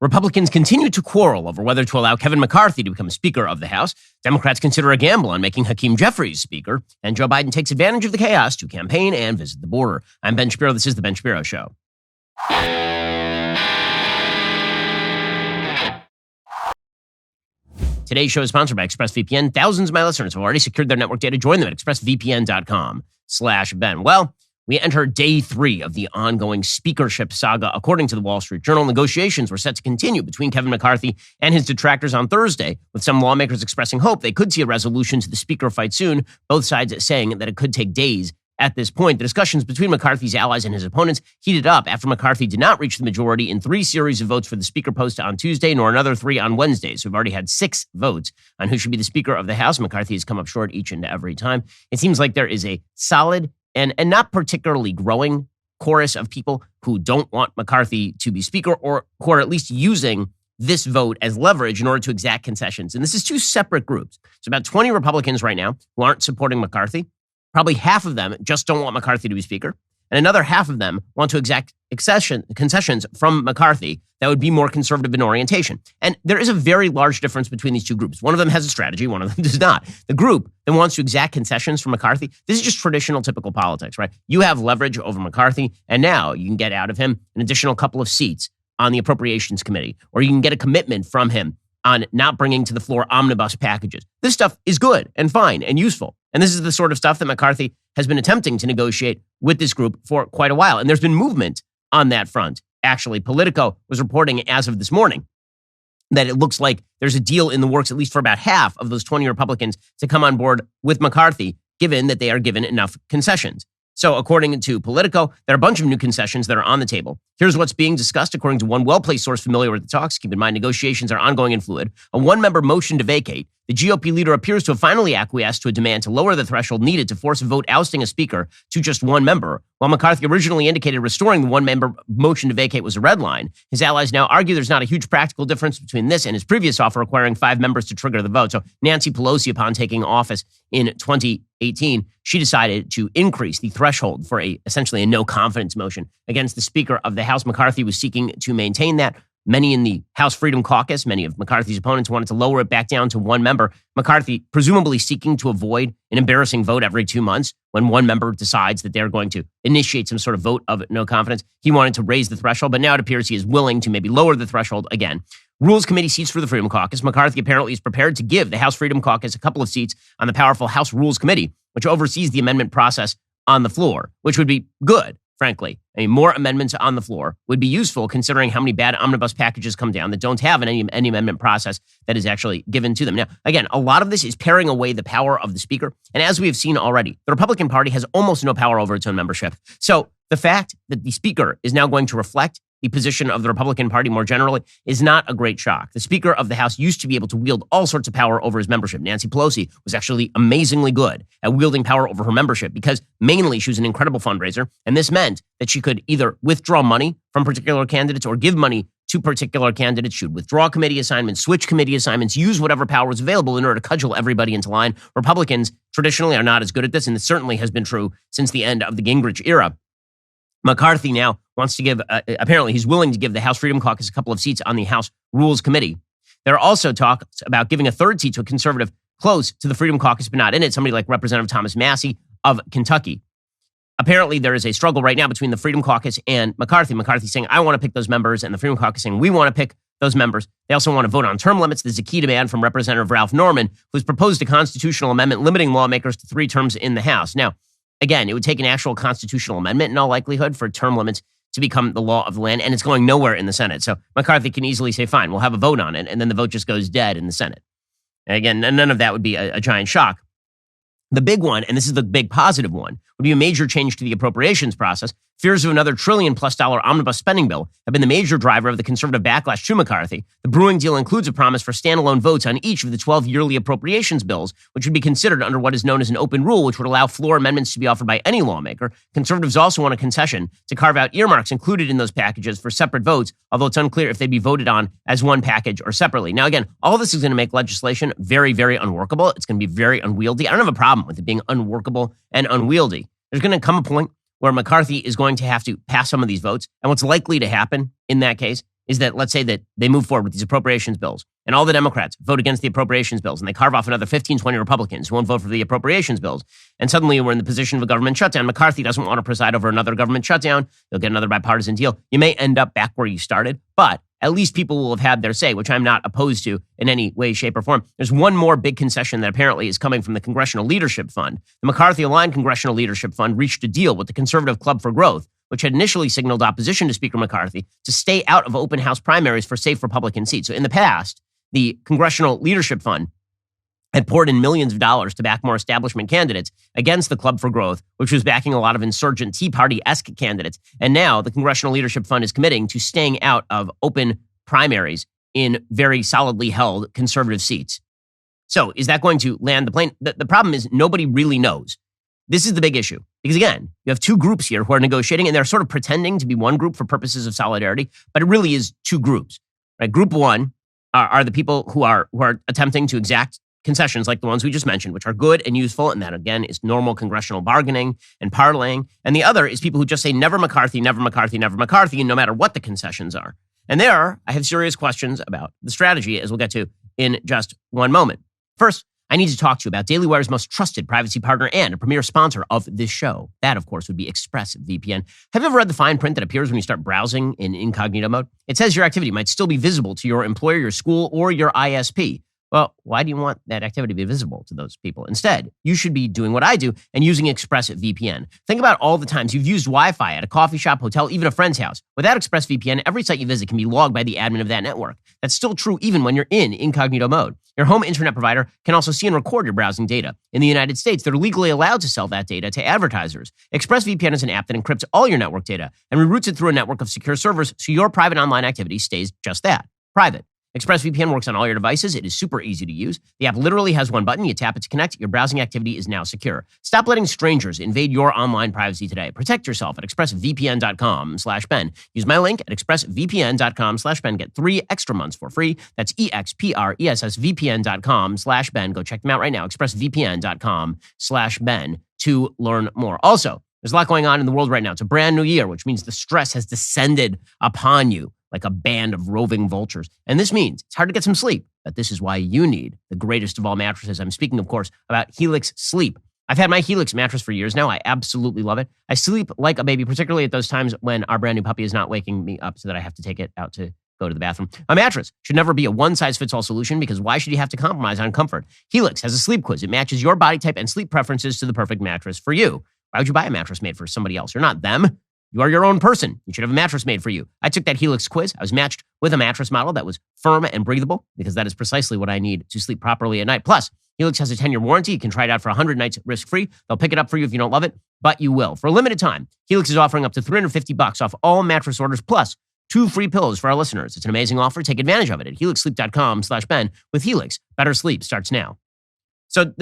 Republicans continue to quarrel over whether to allow Kevin McCarthy to become Speaker of the House. Democrats consider a gamble on making Hakeem Jeffries Speaker. And Joe Biden takes advantage of the chaos to campaign and visit the border. I'm Ben Shapiro. This is The Ben Shapiro Show. Today's show is sponsored by ExpressVPN. Thousands of my listeners have already secured their network data. Join them at expressvpn.com/Ben. Well, we enter day 3 of the ongoing Speakership saga. According to the Wall Street Journal, negotiations were set to continue between Kevin McCarthy and his detractors on Thursday, with some lawmakers expressing hope they could see a resolution to the Speaker fight soon, both sides saying that it could take days. At this point, the discussions between McCarthy's allies and his opponents heated up after McCarthy did not reach the majority in 3 series of votes for the Speaker post on Tuesday, nor another 3 on Wednesday. So we've already had 6 votes on who should be the Speaker of the House. McCarthy has come up short each and every time. It seems like there is a solid and not particularly growing chorus of people who don't want McCarthy to be Speaker, or who are at least using this vote as leverage in order to exact concessions. And this is 2 separate groups. So about 20 Republicans right now who aren't supporting McCarthy. Probably half of them just don't want McCarthy to be Speaker. And another half of them want to exact concessions from McCarthy that would be more conservative in orientation. And there is a very large difference between these 2 groups. One of them has a strategy, one of them does not. The group that wants to exact concessions from McCarthy, this is just traditional, typical politics, right? You have leverage over McCarthy, and now you can get out of him an additional couple of seats on the Appropriations Committee, or you can get a commitment from him on not bringing to the floor omnibus packages. This stuff is good and fine and useful. And this is the sort of stuff that McCarthy has been attempting to negotiate with this group for quite a while. And there's been movement on that front. Actually, Politico was reporting as of this morning that it looks like there's a deal in the works, at least for about half of those 20 Republicans, to come on board with McCarthy, given that they are given enough concessions. So according to Politico, there are a bunch of new concessions that are on the table. Here's what's being discussed, according to one well-placed source familiar with the talks. Keep in mind, negotiations are ongoing and fluid. A 1-member motion to vacate. The GOP leader appears to have finally acquiesced to a demand to lower the threshold needed to force a vote ousting a speaker to just 1 member. While McCarthy originally indicated restoring the 1-member motion to vacate was a red line, his allies now argue there's not a huge practical difference between this and his previous offer requiring 5 members to trigger the vote. So Nancy Pelosi, upon taking office in 2018, she decided to increase the threshold for essentially a no confidence motion against the Speaker of the House. McCarthy was seeking to maintain that. Many in the House Freedom Caucus, many of McCarthy's opponents wanted to lower it back down to 1 member. McCarthy, presumably seeking to avoid an embarrassing vote every 2 months when 1 member decides that they're going to initiate some sort of vote of no confidence. He wanted to raise the threshold, but now it appears he is willing to maybe lower the threshold again. Rules Committee seats for the Freedom Caucus. McCarthy apparently is prepared to give the House Freedom Caucus a couple of seats on the powerful House Rules Committee, which oversees the amendment process on the floor, which would be good. Frankly, more amendments on the floor would be useful, considering how many bad omnibus packages come down that don't have any amendment process that is actually given to them. Now, again, a lot of this is paring away the power of the Speaker. And as we have seen already, the Republican Party has almost no power over its own membership. So the fact that the Speaker is now going to reflect the position of the Republican Party more generally is not a great shock. The Speaker of the House used to be able to wield all sorts of power over his membership. Nancy Pelosi was actually amazingly good at wielding power over her membership because mainly she was an incredible fundraiser. And this meant that she could either withdraw money from particular candidates or give money to particular candidates. She would withdraw committee assignments, switch committee assignments, use whatever power was available in order to cudgel everybody into line. Republicans traditionally are not as good at this, and it certainly has been true since the end of the Gingrich era. McCarthy now wants to give, apparently he's willing to give the House Freedom Caucus a couple of seats on the House Rules Committee. There are also talks about giving a 3rd seat to a conservative close to the Freedom Caucus, but not in it, somebody like Representative Thomas Massie of Kentucky. Apparently, there is a struggle right now between the Freedom Caucus and McCarthy. McCarthy saying, I want to pick those members, and the Freedom Caucus saying, we want to pick those members. They also want to vote on term limits. There's a key demand from Representative Ralph Norman, who's proposed a constitutional amendment limiting lawmakers to 3 terms in the House. Now, again, it would take an actual constitutional amendment in all likelihood for term limits to become the law of the land, and it's going nowhere in the Senate. So McCarthy can easily say, fine, we'll have a vote on it, and then the vote just goes dead in the Senate. And again, none of that would be a giant shock. The big one, and this is the big positive one, would be a major change to the appropriations process. Fears of another $1 trillion+ omnibus spending bill have been the major driver of the conservative backlash to McCarthy. The brewing deal includes a promise for standalone votes on each of the 12 yearly appropriations bills, which would be considered under what is known as an open rule, which would allow floor amendments to be offered by any lawmaker. Conservatives also want a concession to carve out earmarks included in those packages for separate votes, although it's unclear if they'd be voted on as one package or separately. Now, again, all this is going to make legislation very, very unworkable. It's going to be very unwieldy. I don't have a problem with it being unworkable and unwieldy. There's going to come a point where McCarthy is going to have to pass some of these votes. And what's likely to happen in that case is that let's say that they move forward with these appropriations bills and all the Democrats vote against the appropriations bills and they carve off another 15, 20 Republicans who won't vote for the appropriations bills. And suddenly we're in the position of a government shutdown. McCarthy doesn't want to preside over another government shutdown. They'll get another bipartisan deal. You may end up back where you started, but at least people will have had their say, which I'm not opposed to in any way, shape, or form. There's one more big concession that apparently is coming from the Congressional Leadership Fund. The McCarthy-aligned Congressional Leadership Fund reached a deal with the Conservative Club for Growth, which had initially signaled opposition to Speaker McCarthy to stay out of open House primaries for safe Republican seats. So in the past, the Congressional Leadership Fund had poured in millions of dollars to back more establishment candidates against the Club for Growth, which was backing a lot of insurgent Tea Party-esque candidates. And now the Congressional Leadership Fund is committing to staying out of open primaries in very solidly held conservative seats. So is that going to land the plane? The problem is nobody really knows. This is the big issue. Because again, you have two groups here who are negotiating and they're sort of pretending to be one group for purposes of solidarity, but it really is two groups. Right? Group one are the people who are attempting to exact concessions like the ones we just mentioned, which are good and useful, and that again is normal congressional bargaining and parlaying. And the other is people who just say never McCarthy, never McCarthy, never McCarthy, and no matter what the concessions are. And there, I have serious questions about the strategy, as we'll get to in just one moment. First, I need to talk to you about DailyWire's most trusted privacy partner and a premier sponsor of this show. That, of course, would be ExpressVPN. Have you ever read the fine print that appears when you start browsing in incognito mode? It says your activity might still be visible to your employer, your school, or your ISP. Well, why do you want that activity to be visible to those people? Instead, you should be doing what I do and using ExpressVPN. Think about all the times you've used Wi-Fi at a coffee shop, hotel, even a friend's house. Without ExpressVPN, every site you visit can be logged by the admin of that network. That's still true even when you're in incognito mode. Your home internet provider can also see and record your browsing data. In the United States, they're legally allowed to sell that data to advertisers. ExpressVPN is an app that encrypts all your network data and reroutes it through a network of secure servers so your private online activity stays just that, private. ExpressVPN works on all your devices. It is super easy to use. The app literally has one button. You tap it to connect. Your browsing activity is now secure. Stop letting strangers invade your online privacy today. Protect yourself at expressvpn.com/Ben. Use my link at expressvpn.com/Ben. Get 3 extra months for free. That's expressvpn.com/Ben. Go check them out right now. expressvpn.com/Ben to learn more. Also, there's a lot going on in the world right now. It's a brand new year, which means the stress has descended upon you like a band of roving vultures. And this means it's hard to get some sleep, but this is why you need the greatest of all mattresses. I'm speaking, of course, about Helix Sleep. I've had my Helix mattress for years now. I absolutely love it. I sleep like a baby, particularly at those times when our brand new puppy is not waking me up so that I have to take it out to go to the bathroom. A mattress should never be a one-size-fits-all solution because why should you have to compromise on comfort? Helix has a sleep quiz. It matches your body type and sleep preferences to the perfect mattress for you. Why would you buy a mattress made for somebody else? You're not them. You are your own person. You should have a mattress made for you. I took that Helix quiz. I was matched with a mattress model that was firm and breathable because that is precisely what I need to sleep properly at night. Plus, Helix has a 10-year warranty. You can try it out for 100 nights risk-free. They'll pick it up for you if you don't love it, but you will. For a limited time, Helix is offering up to $350 off all mattress orders plus 2 free pillows for our listeners. It's an amazing offer. Take advantage of it at helixsleep.com/Ben. With Helix, better sleep starts now. So,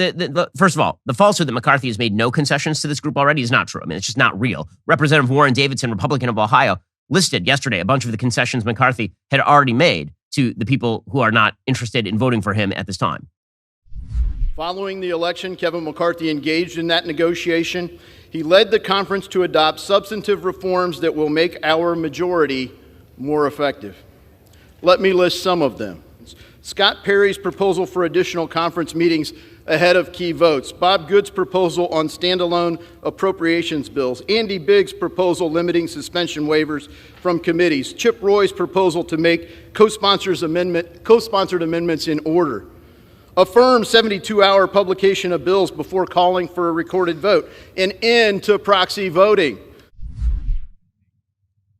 first of all, the falsehood that McCarthy has made no concessions to this group already is not true. I mean, it's just not real. Representative Warren Davidson, Republican of Ohio, listed yesterday a bunch of the concessions McCarthy had already made to the people who are not interested in voting for him at this time. Following the election, Kevin McCarthy engaged in that negotiation. He led the conference to adopt substantive reforms that will make our majority more effective. Let me list some of them. Scott Perry's proposal for additional conference meetings ahead of key votes, Bob Good's proposal on standalone appropriations bills, Andy Biggs' proposal limiting suspension waivers from committees, Chip Roy's proposal to make co-sponsored amendments in order, affirm 72-hour publication of bills before calling for a recorded vote, an end to proxy voting.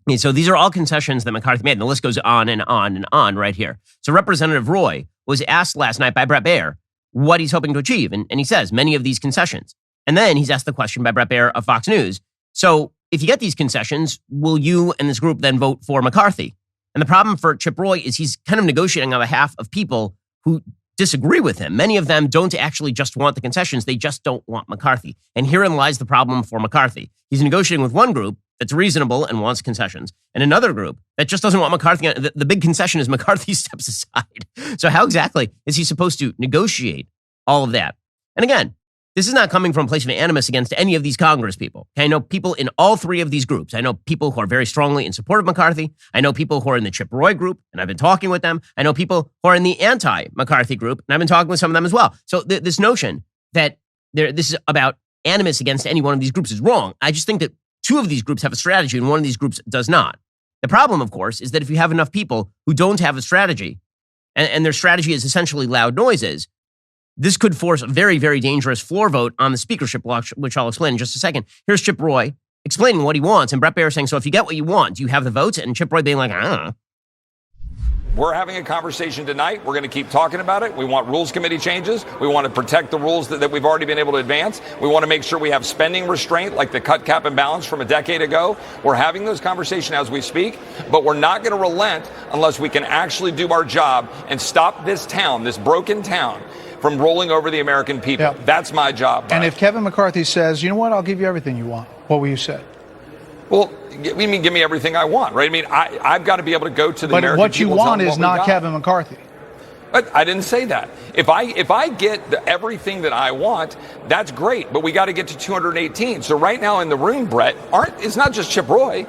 And so these are all concessions that McCarthy made, and the list goes on and on and on right here. So Representative Roy was asked last night by Bret Baier what he's hoping to achieve, and he says many of these concessions. And then he's asked the question by Bret Baier of Fox News, so if you get these concessions, will you and this group then vote for McCarthy? And the problem for Chip Roy is he's kind of negotiating on behalf of people who disagree with him. Many of them don't actually just want the concessions, they just don't want McCarthy. And herein lies the problem for McCarthy. He's negotiating with one group that's reasonable and wants concessions, and another group that just doesn't want McCarthy. The big concession is McCarthy steps aside. So how exactly is he supposed to negotiate all of that? And again, This is not coming from a place of animus against any of these Congress people. I know people in all three of these groups. I know people who are very strongly in support of McCarthy. I know people who are in the Chip Roy group, and I've been talking with them. I know people who are in the anti-McCarthy group, and I've been talking with some of them as well. So this notion that this is about animus against any one of these groups is wrong. I just think that two of these groups have a strategy, and one of these groups does not. The problem, of course, is that if you have enough people who don't have a strategy, and their strategy is essentially loud noises, this could force a very, very dangerous floor vote on the speakership, which I'll explain in just a second. Here's Chip Roy explaining what he wants, and Brett Baier saying, so if you get what you want, do you have the votes? And Chip Roy being like, I don't know. We're having a conversation tonight. We're going to keep talking about it. We want rules committee changes. We want to protect the rules that we've already been able to advance. We want to make sure we have spending restraint like the cut, cap, and balance from a decade ago. We're having those conversations as we speak, but we're not going to relent unless we can actually do our job and stop this town, this broken town, from rolling over the American people. Yeah. That's my job. And if Kevin McCarthy says, you know what, I'll give you everything you want, what will you say? Well, give me everything I want, right? I mean, I've got to be able to go to the American people. But what you want is not Kevin McCarthy. But I didn't say that. If I get everything that I want, that's great. But we got to get to 218. So right now in the room, Brett, it's not just Chip Roy.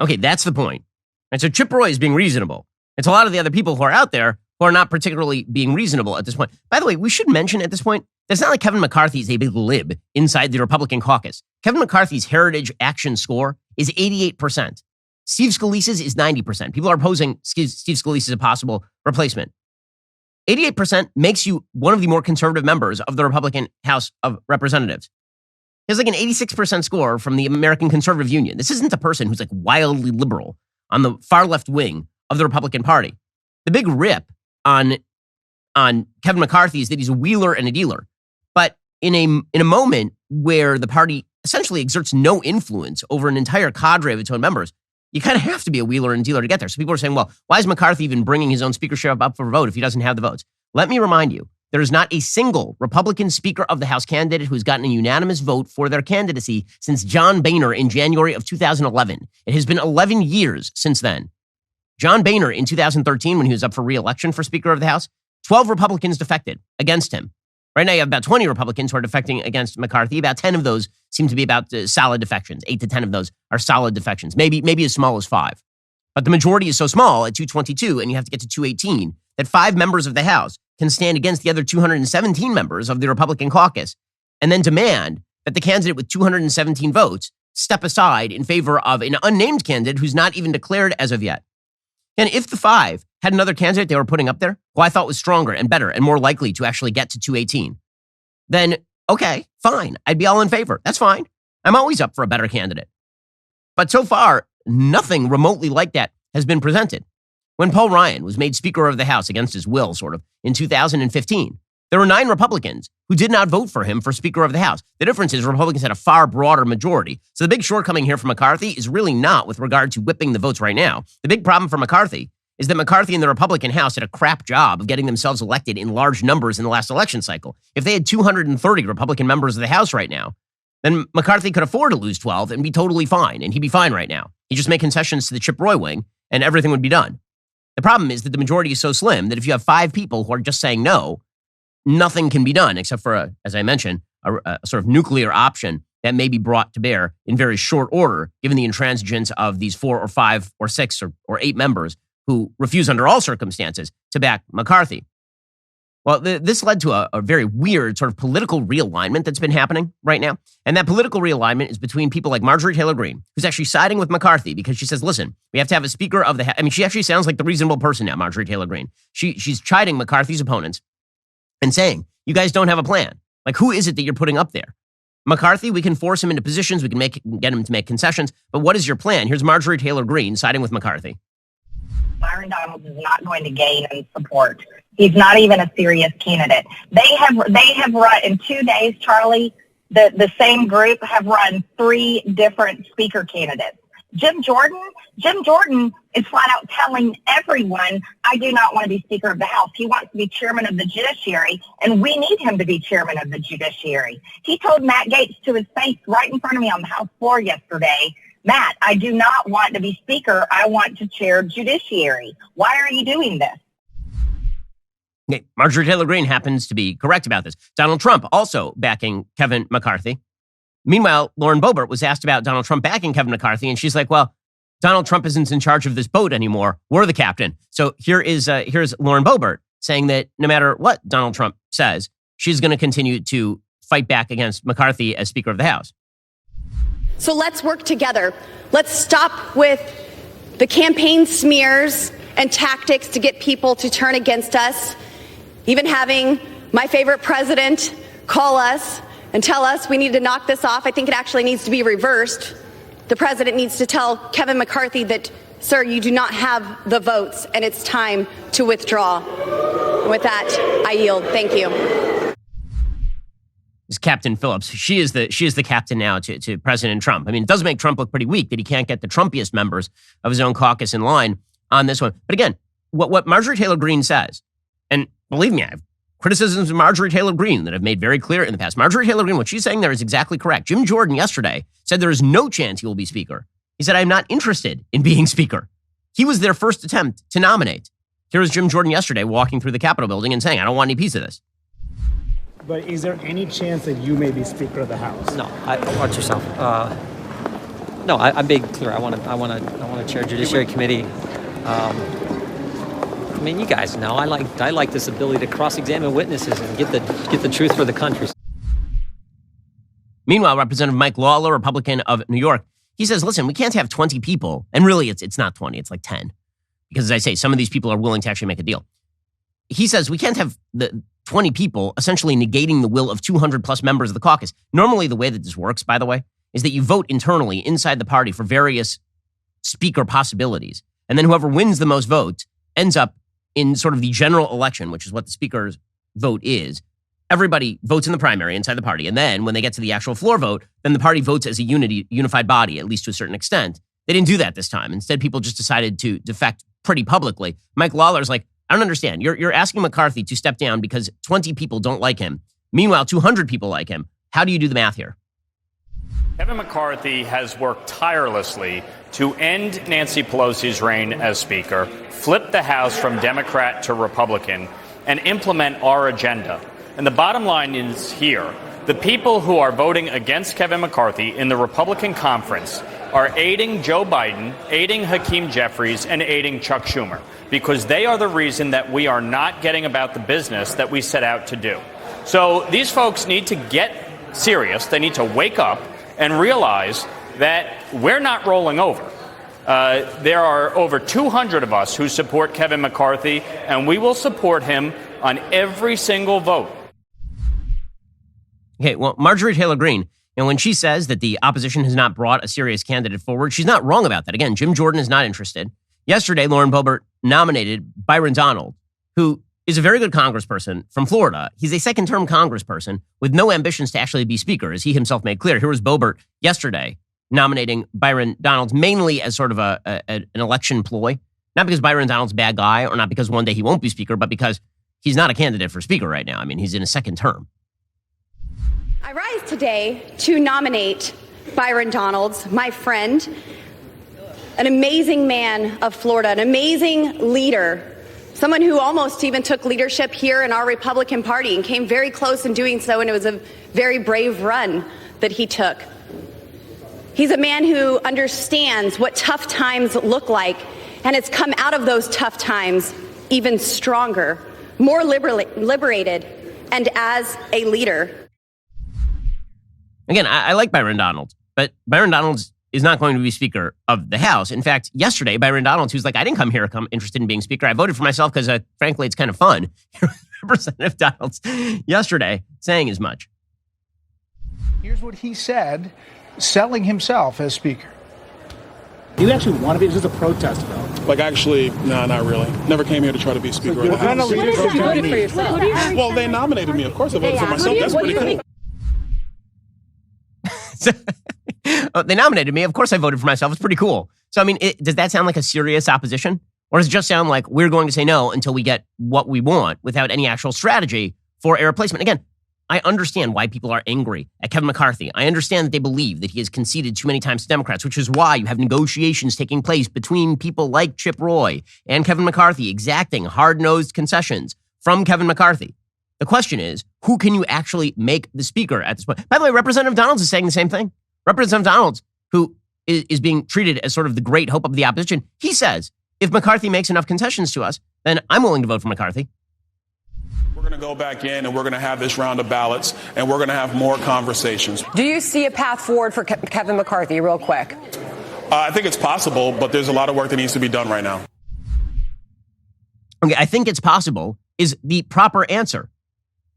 Okay, that's the point. And so Chip Roy is being reasonable. It's a lot of the other people who are out there who are not particularly being reasonable at this point. By the way, we should mention at this point, it's not like Kevin McCarthy is a big lib inside the Republican caucus. Kevin McCarthy's Heritage Action score is 88%. Steve Scalise's is 90%. People are opposing Steve Scalise as a possible replacement. 88% makes you one of the more conservative members of the Republican House of Representatives. He has like an 86% score from the American Conservative Union. This isn't a person who's like wildly liberal on the far left wing of the Republican Party. The big rip on Kevin McCarthy is that he's a wheeler and a dealer. But in a moment where the party essentially exerts no influence over an entire cadre of its own members, you kind of have to be a wheeler and dealer to get there. So people are saying, well, why is McCarthy even bringing his own speakership up for a vote if he doesn't have the votes? Let me remind you, there is not a single Republican Speaker of the House candidate who's gotten a unanimous vote for their candidacy since John Boehner in January of 2011. It has been 11 years since then. John Boehner in 2013, when he was up for re-election for Speaker of the House, 12 Republicans defected against him. Right now, you have about 20 Republicans who are defecting against McCarthy. About 10 of those seem to be about solid defections. 8 to 10 of those are solid defections, maybe as small as 5. But the majority is so small at 222, and you have to get to 218, that 5 members of the House can stand against the other 217 members of the Republican caucus and then demand that the candidate with 217 votes step aside in favor of an unnamed candidate who's not even declared as of yet. And if the 5 had another candidate they were putting up there who I thought was stronger and better and more likely to actually get to 218, then okay, fine. I'd be all in favor. That's fine. I'm always up for a better candidate. But so far, nothing remotely like that has been presented. When Paul Ryan was made Speaker of the House against his will, sort of, in 2015, there were 9 Republicans who did not vote for him for Speaker of the House. The difference is Republicans had a far broader majority. So the big shortcoming here for McCarthy is really not with regard to whipping the votes right now. The big problem for McCarthy is that McCarthy and the Republican House did a crap job of getting themselves elected in large numbers in the last election cycle. If they had 230 Republican members of the House right now, then McCarthy could afford to lose 12 and be totally fine, and he'd be fine right now. He'd just make concessions to the Chip Roy wing, and everything would be done. The problem is that the majority is so slim that if you have 5 people who are just saying no, nothing can be done except for, as I mentioned, a sort of nuclear option that may be brought to bear in very short order, given the intransigence of these 4 or 5 or 6 or 8 members who refuse under all circumstances to back McCarthy. Well, this led to a very weird sort of political realignment that's been happening right now. And that political realignment is between people like Marjorie Taylor Greene, who's actually siding with McCarthy because she says, listen, we have to have a Speaker of the House. I mean, she actually sounds like the reasonable person now, Marjorie Taylor Greene. She's chiding McCarthy's opponents and saying, you guys don't have a plan. Like, who is it that you're putting up there? McCarthy, we can force him into positions. We can get him to make concessions. But what is your plan? Here's Marjorie Taylor Greene siding with McCarthy. Byron Donalds is not going to gain any support. He's not even a serious candidate. They have run in 2 days, Charlie, the same group have run 3 different speaker candidates. Jim Jordan is flat out telling everyone, I do not want to be Speaker of the House. He wants to be chairman of the judiciary, and we need him to be chairman of the judiciary. He told Matt Gaetz to his face right in front of me on the House floor yesterday, Matt, I do not want to be Speaker. I want to chair judiciary. Why are you doing this? Okay, Marjorie Taylor Greene happens to be correct about this. Donald Trump also backing Kevin McCarthy. Meanwhile, Lauren Boebert was asked about Donald Trump backing Kevin McCarthy, and she's like, well, Donald Trump isn't in charge of this boat anymore. We're the captain. So here's Lauren Boebert saying that no matter what Donald Trump says, she's going to continue to fight back against McCarthy as Speaker of the House. So let's work together. Let's stop with the campaign smears and tactics to get people to turn against us. Even having my favorite president call us and tell us we need to knock this off. I think it actually needs to be reversed. The president needs to tell Kevin McCarthy that, sir, you do not have the votes and it's time to withdraw. And with that, I yield. Thank you. This is Captain Phillips. She is the captain now to President Trump. I mean, it does make Trump look pretty weak that he can't get the Trumpiest members of his own caucus in line on this one. But again, what Marjorie Taylor Greene says, and believe me, I have criticisms of Marjorie Taylor Greene that I've made very clear in the past. Marjorie Taylor Greene, what she's saying there is exactly correct. Jim Jordan yesterday said there is no chance he will be Speaker. He said, I'm not interested in being Speaker. He was their first attempt to nominate. Here was Jim Jordan yesterday walking through the Capitol building and saying, I don't want any piece of this. But is there any chance that you may be Speaker of the House? No, watch yourself. No, I made clear. I want to chair Judiciary Committee. I mean, you guys know I like this ability to cross-examine witnesses and get the truth for the country. Meanwhile, Representative Mike Lawler, Republican of New York, he says, listen, we can't have 20 people. And really, it's not 20, it's like 10. Because as I say, some of these people are willing to actually make a deal. He says we can't have the 20 people essentially negating the will of 200 plus members of the caucus. Normally, the way that this works, by the way, is that you vote internally inside the party for various speaker possibilities. And then whoever wins the most votes ends up in sort of the general election, which is what the speaker's vote is. Everybody votes in the primary inside the party. And then when they get to the actual floor vote, then the party votes as a unified body, at least to a certain extent. They didn't do that this time. Instead, people just decided to defect pretty publicly. Mike Lawler's like, I don't understand. You're asking McCarthy to step down because 20 people don't like him. Meanwhile, 200 people like him. How do you do the math here? Kevin McCarthy has worked tirelessly to end Nancy Pelosi's reign as Speaker, flip the House from Democrat to Republican, and implement our agenda. And the bottom line is here. The people who are voting against Kevin McCarthy in the Republican conference are aiding Joe Biden, aiding Hakeem Jeffries, and aiding Chuck Schumer, because they are the reason that we are not getting about the business that we set out to do. So these folks need to get serious. They need to wake up and realize that we're not rolling over. There are over 200 of us who support Kevin McCarthy, and we will support him on every single vote. Okay, well, Marjorie Taylor Greene, when she says that the opposition has not brought a serious candidate forward, she's not wrong about that. Again, Jim Jordan is not interested. Yesterday, Lauren Boebert nominated Byron Donald, who is a very good congressperson from Florida. He's a second-term congressperson with no ambitions to actually be Speaker, as he himself made clear. Here was Boebert yesterday nominating Byron Donald mainly as sort of an election ploy, not because Byron Donald's a bad guy or not because one day he won't be Speaker, but because he's not a candidate for Speaker right now. I mean, he's in a second term. I rise today to nominate Byron Donald, my friend, an amazing man of Florida, an amazing leader, someone who almost even took leadership here in our Republican Party and came very close in doing so, and it was a very brave run that he took. He's a man who understands what tough times look like, and has come out of those tough times even stronger, more liberated, and as a leader. Again, I like Byron Donald, but Byron Donald is not going to be Speaker of the House. In fact, yesterday, Byron Donald, who's like, I didn't come here interested in being Speaker. I voted for myself because, frankly, it's kind of fun. Representative Donald's yesterday saying as much. Here's what he said, selling himself as Speaker. Do you actually want to be? Is this a protest vote? Like, actually, no, not really. Never came here to try to be Speaker of the House. You voted for yourself. Well, they nominated me. Of course I voted for myself. That's pretty cool. They nominated me. Of course I voted for myself. It's pretty cool. So, I mean, does that sound like a serious opposition? Or does it just sound like we're going to say no until we get what we want without any actual strategy for a replacement? Again, I understand why people are angry at Kevin McCarthy. I understand that they believe that he has conceded too many times to Democrats, which is why you have negotiations taking place between people like Chip Roy and Kevin McCarthy exacting hard-nosed concessions from Kevin McCarthy. The question is, who can you actually make the speaker at this point? By the way, Representative Donalds is saying the same thing. Representative Donalds, who is being treated as sort of the great hope of the opposition, he says, if McCarthy makes enough concessions to us, then I'm willing to vote for McCarthy. We're going to go back in and we're going to have this round of ballots and we're going to have more conversations. Do you see a path forward for Kevin McCarthy real quick? I think it's possible, but there's a lot of work that needs to be done right now. Okay, I think it's possible is the proper answer,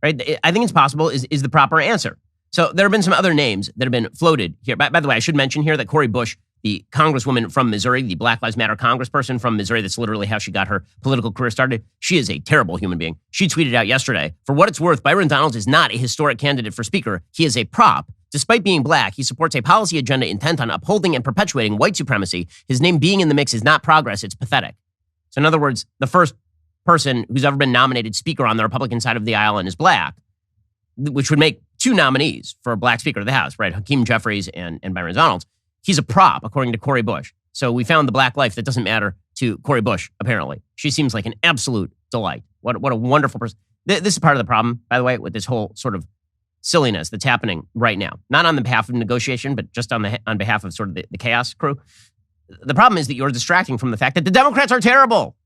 right? I think it's possible is the proper answer. So there have been some other names that have been floated here. By the way, I should mention here that Cori Bush, the congresswoman from Missouri, the Black Lives Matter congressperson from Missouri, that's literally how she got her political career started. She is a terrible human being. She tweeted out yesterday, for what it's worth, Byron Donalds is not a historic candidate for speaker. He is a prop. Despite being black, he supports a policy agenda intent on upholding and perpetuating white supremacy. His name being in the mix is not progress, it's pathetic. So in other words, the first person who's ever been nominated speaker on the Republican side of the aisle and is black, which would make two nominees for a black speaker of the House, right? Hakeem Jeffries and Byron Donalds. He's a prop, according to Cori Bush. So we found the black life that doesn't matter to Cori Bush, apparently. She seems like an absolute delight. What a wonderful person. This is part of the problem, by the way, with this whole sort of silliness that's happening right now. Not on the behalf of negotiation, but just on behalf of sort of the chaos crew. The problem is that you're distracting from the fact that the Democrats are terrible.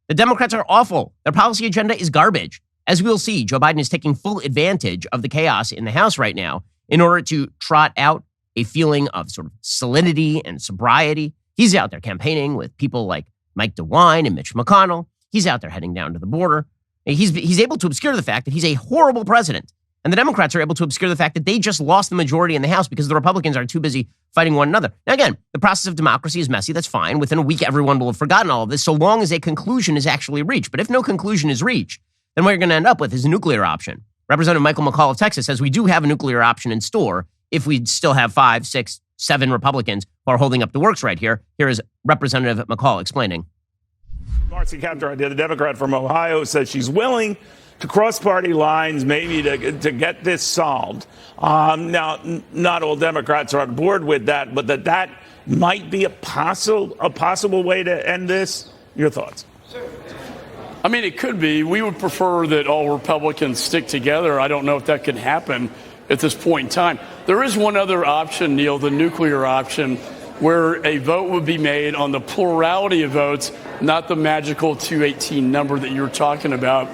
The Democrats are awful. Their policy agenda is garbage. As we'll see, Joe Biden is taking full advantage of the chaos in the House right now in order to trot out a feeling of sort of solidity and sobriety. He's out there campaigning with people like Mike DeWine and Mitch McConnell. He's out there heading down to the border. He's able to obscure the fact that he's a horrible president. And the Democrats are able to obscure the fact that they just lost the majority in the House because the Republicans are too busy fighting one another. Now, again, the process of democracy is messy. That's fine. Within a week, everyone will have forgotten all of this so long as a conclusion is actually reached. But if no conclusion is reached, then what you're going to end up with is a nuclear option. Representative Michael McCall of Texas says we do have a nuclear option in store if we still have 5, 6, 7 Republicans who are holding up the works right here. Here is Representative McCall explaining. Marcy Counter, the Democrat from Ohio, says she's willing to cross party lines, maybe to get this solved. Now, not all Democrats are on board with that, but that might be a possible way to end this. Your thoughts? I mean, it could be. We would prefer that all Republicans stick together. I don't know if that can happen at this point in time. There is one other option, Neil, the nuclear option, where a vote would be made on the plurality of votes, not the magical 218 number that you're talking about.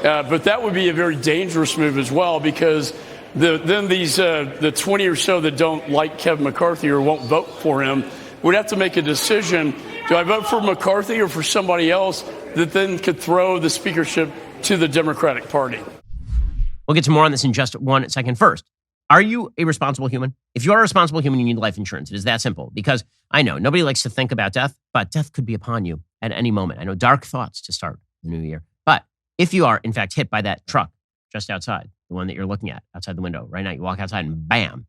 But that would be a very dangerous move as well, because then the 20 or so that don't like Kevin McCarthy or won't vote for him would have to make a decision. Do I vote for McCarthy or for somebody else that then could throw the speakership to the Democratic Party? We'll get to more on this in just 1 second. First, are you a responsible human? If you are a responsible human, you need life insurance. It is that simple. Because I know nobody likes to think about death, but death could be upon you at any moment. I know dark thoughts to start the new year. But if you are, in fact, hit by that truck just outside, the one that you're looking at outside the window right now, you walk outside and bam.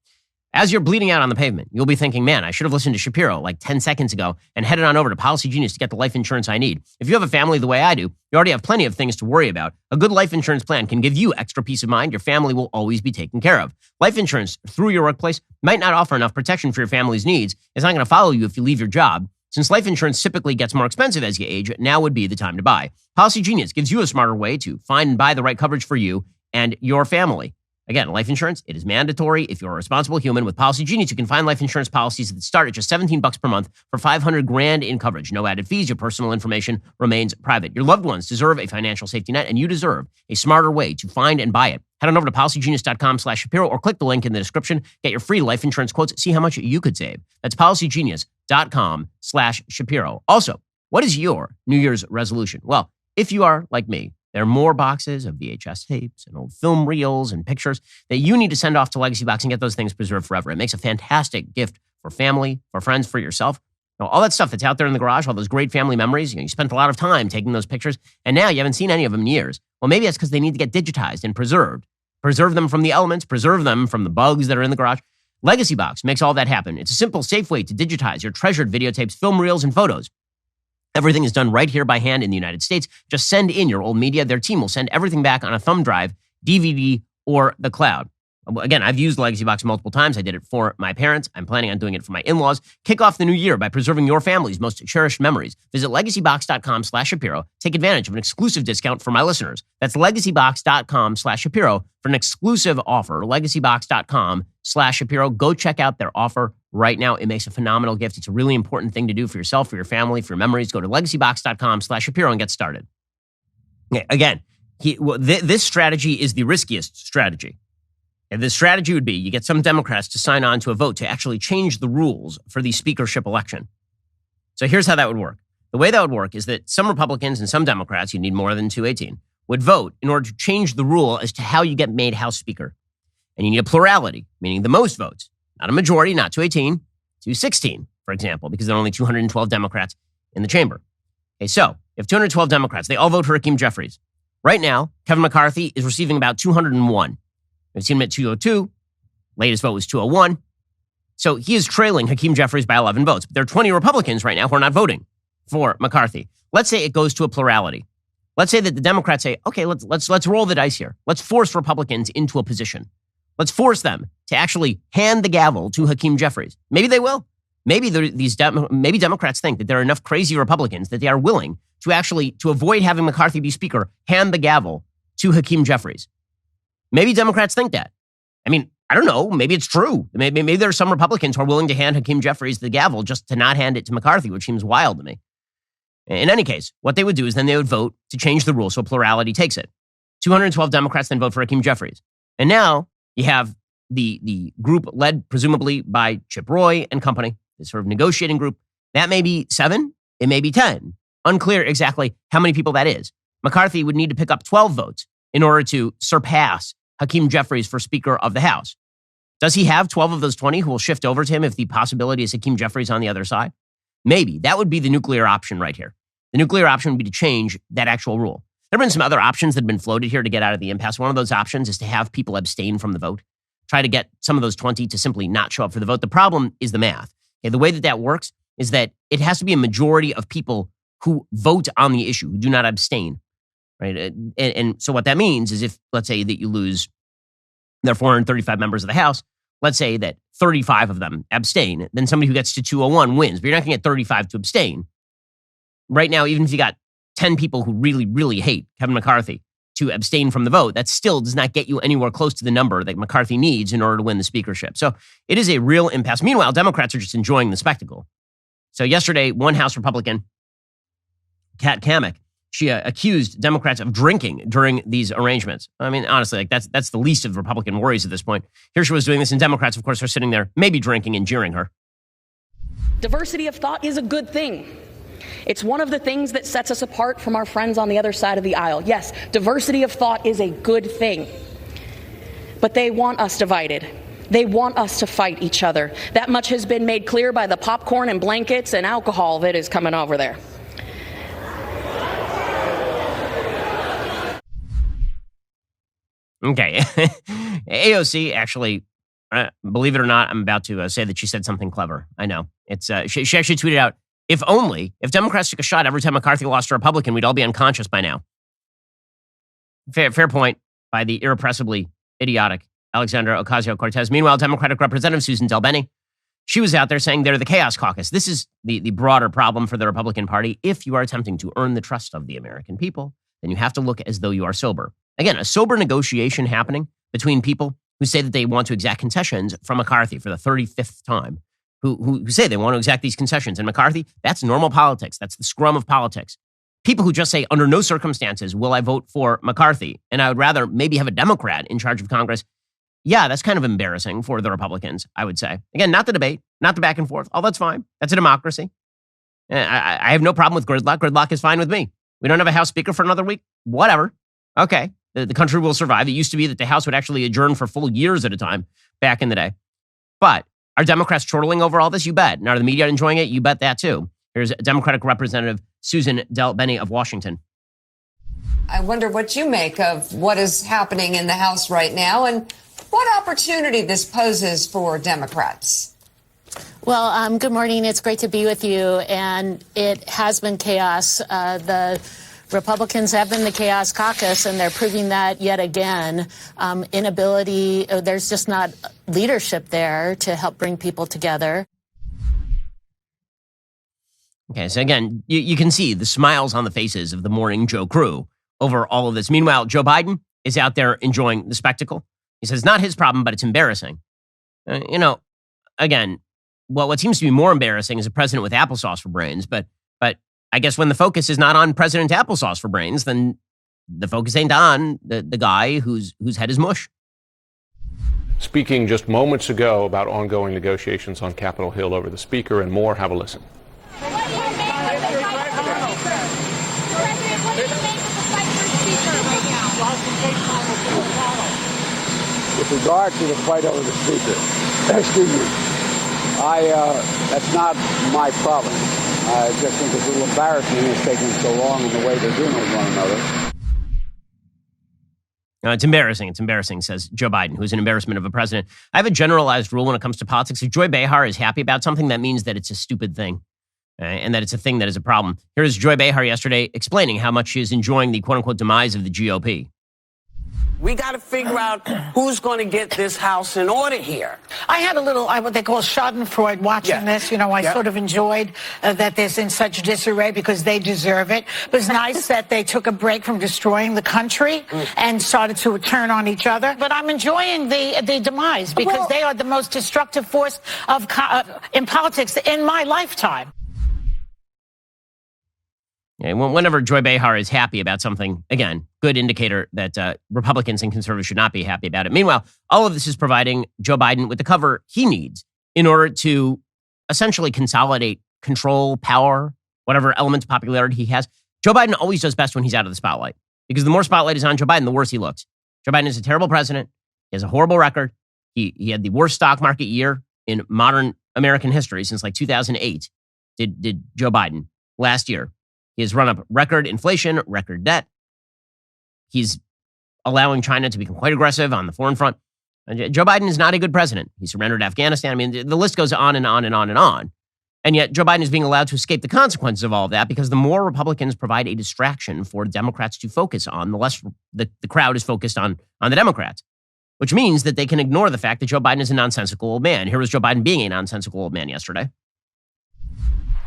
As you're bleeding out on the pavement, you'll be thinking, man, I should have listened to Shapiro like 10 seconds ago and headed on over to Policy Genius to get the life insurance I need. If you have a family the way I do, you already have plenty of things to worry about. A good life insurance plan can give you extra peace of mind. Your family will always be taken care of. Life insurance through your workplace might not offer enough protection for your family's needs. It's not going to follow you if you leave your job. Since life insurance typically gets more expensive as you age, now would be the time to buy. Policy Genius gives you a smarter way to find and buy the right coverage for you and your family. Again, life insurance, it is mandatory. If you're a responsible human with Policy Genius, you can find life insurance policies that start at just $17 per month for $500,000 in coverage. No added fees. Your personal information remains private. Your loved ones deserve a financial safety net, and you deserve a smarter way to find and buy it. Head on over to policygenius.com/Shapiro or click the link in the description. Get your free life insurance quotes. See how much you could save. That's policygenius.com/Shapiro. Also, what is your New Year's resolution? Well, if you are like me, there are more boxes of VHS tapes and old film reels and pictures that you need to send off to Legacy Box and get those things preserved forever. It makes a fantastic gift for family, for friends, for yourself. All that stuff that's out there in the garage, all those great family memories, you spent a lot of time taking those pictures, and now you haven't seen any of them in years. Well, maybe that's because they need to get digitized and preserved. Preserve them from the elements, preserve them from the bugs that are in the garage. Legacy Box makes all that happen. It's a simple, safe way to digitize your treasured videotapes, film reels, and photos. Everything is done right here by hand in the United States. Just send in your old media. Their team will send everything back on a thumb drive, DVD, or the cloud. Again, I've used Legacy Box multiple times. I did it for my parents. I'm planning on doing it for my in-laws. Kick off the new year by preserving your family's most cherished memories. Visit legacybox.com/Shapiro. Take advantage of an exclusive discount for my listeners. That's legacybox.com/Shapiro for an exclusive offer. Legacybox.com/Shapiro. Go check out their offer right now. It makes a phenomenal gift. It's a really important thing to do for yourself, for your family, for your memories. Go to legacybox.com/Shapiro and get started. Okay, again, this strategy is the riskiest strategy. And the strategy would be you get some Democrats to sign on to a vote to actually change the rules for the speakership election. So here's how that would work. The way that would work is that some Republicans and some Democrats, you need more than 218, would vote in order to change the rule as to how you get made House Speaker. And you need a plurality, meaning the most votes, not a majority, not 218, 216, for example, because there are only 212 Democrats in the chamber. Okay, so if 212 Democrats, they all vote for Hakeem Jeffries. Right now, Kevin McCarthy is receiving about 201. We've seen him at 202. Latest vote was 201. So he is trailing Hakeem Jeffries by 11 votes. But there are 20 Republicans right now who are not voting for McCarthy. Let's say it goes to a plurality. Let's say that the Democrats say, okay, let's roll the dice here. Let's force Republicans into a position. Let's force them to actually hand the gavel to Hakeem Jeffries. Maybe they will. Maybe maybe Democrats think that there are enough crazy Republicans that they are willing to avoid having McCarthy be Speaker, hand the gavel to Hakeem Jeffries. Maybe Democrats think that. I mean, I don't know. Maybe it's true. Maybe there are some Republicans who are willing to hand Hakeem Jeffries the gavel just to not hand it to McCarthy, which seems wild to me. In any case, what they would do is then they would vote to change the rule so plurality takes it. 212 Democrats then vote for Hakeem Jeffries. And now you have the group led presumably by Chip Roy and company, this sort of negotiating group. That may be 7. It may be 10. Unclear exactly how many people that is. McCarthy would need to pick up 12 votes in order to surpass Hakeem Jeffries for Speaker of the House. Does he have 12 of those 20 who will shift over to him if the possibility is Hakeem Jeffries on the other side? Maybe. That would be the nuclear option right here. The nuclear option would be to change that actual rule. There have been some other options that have been floated here to get out of the impasse. One of those options is to have people abstain from the vote. Try to get some of those 20 to simply not show up for the vote. The problem is the math. Okay, the way that works is that it has to be a majority of people who vote on the issue, who do not abstain. Right. And so what that means is if, let's say that you lose, there are 435 members of the House, let's say that 35 of them abstain, then somebody who gets to 201 wins, but you're not going to get 35 to abstain. Right now, even if you got 10 people who really, really hate Kevin McCarthy to abstain from the vote, that still does not get you anywhere close to the number that McCarthy needs in order to win the speakership. So it is a real impasse. Meanwhile, Democrats are just enjoying the spectacle. So yesterday, one House Republican, Kat Kamek, she accused Democrats of drinking during these arrangements. I mean, honestly, that's the least of Republican worries at this point. Here she was doing this, and Democrats, of course, are sitting there, maybe drinking and jeering her. Diversity of thought is a good thing. It's one of the things that sets us apart from our friends on the other side of the aisle. Yes, diversity of thought is a good thing. But they want us divided. They want us to fight each other. That much has been made clear by the popcorn and blankets and alcohol that is coming over there. Okay. AOC actually, believe it or not, I'm about to say that she said something clever. I know. It's she actually tweeted out, if Democrats took a shot every time McCarthy lost to a Republican, we'd all be unconscious by now. Fair point by the irrepressibly idiotic Alexandra Ocasio-Cortez. Meanwhile, Democratic Representative Susan DelBene, she was out there saying they're the chaos caucus. This is the broader problem for the Republican Party. If you are attempting to earn the trust of the American people, then you have to look as though you are sober. Again, a sober negotiation happening between people who say that they want to exact concessions from McCarthy for the 35th time, who say they want to exact these concessions. And McCarthy, that's normal politics. That's the scrum of politics. People who just say, under no circumstances will I vote for McCarthy, and I would rather maybe have a Democrat in charge of Congress. Yeah, that's kind of embarrassing for the Republicans, I would say. Again, not the debate, not the back and forth. Oh, that's fine. That's a democracy. I have no problem with gridlock. Gridlock is fine with me. We don't have a House Speaker for another week? Whatever. Okay. The country will survive. It used to be that the House would actually adjourn for full years at a time back in the day. But are Democrats chortling over all this? You bet. And are the media enjoying it? You bet that too. Here's Democratic Representative Susan DelBene of Washington. I wonder what you make of what is happening in the House right now and what opportunity this poses for Democrats. Well, good morning. It's great to be with you. And it has been chaos. The Republicans have been the chaos caucus, and they're proving that yet again. There's just not leadership there to help bring people together. Okay, so again, you can see the smiles on the faces of the Morning Joe crew over all of this. Meanwhile, Joe Biden is out there enjoying the spectacle. He says, not his problem, but it's embarrassing. Again, what seems to be more embarrassing is a president with applesauce for brains. But I guess when the focus is not on President Applesauce for brains, then the focus ain't on the guy whose head is mush. Speaking just moments ago about ongoing negotiations on Capitol Hill over the Speaker and more, have a listen. With regard to the fight over the Speaker, excuse me, that's not my problem. I just think it's a little embarrassing it's taking so long in the way they're doing with one another. No, it's embarrassing. It's embarrassing, says Joe Biden, who's an embarrassment of a president. I have a generalized rule when it comes to politics. If Joy Behar is happy about something, that means that it's a stupid thing. And that it's a thing that is a problem. Here's Joy Behar yesterday explaining how much she is enjoying the quote-unquote demise of the GOP. We got to figure out who's going to get this house in order here. I had a little, what they call schadenfreude watching this. I sort of enjoyed that they're in such disarray because they deserve it. It was nice that they took a break from destroying the country and started to turn on each other. But I'm enjoying the demise because they are the most destructive force in politics in my lifetime. Yeah, whenever Joy Behar is happy about something, again, good indicator that Republicans and conservatives should not be happy about it. Meanwhile, all of this is providing Joe Biden with the cover he needs in order to essentially consolidate control, power, whatever elements of popularity he has. Joe Biden always does best when he's out of the spotlight because the more spotlight is on Joe Biden, the worse he looks. Joe Biden is a terrible president. He has a horrible record. He had the worst stock market year in modern American history since like 2008, did Joe Biden last year. He has run up record inflation, record debt. He's allowing China to become quite aggressive on the foreign front. Joe Biden is not a good president. He surrendered Afghanistan. I mean, the list goes on and on and on and on. And yet Joe Biden is being allowed to escape the consequences of all of that because the more Republicans provide a distraction for Democrats to focus on, the less the crowd is focused on the Democrats, which means that they can ignore the fact that Joe Biden is a nonsensical old man. Here was Joe Biden being a nonsensical old man yesterday.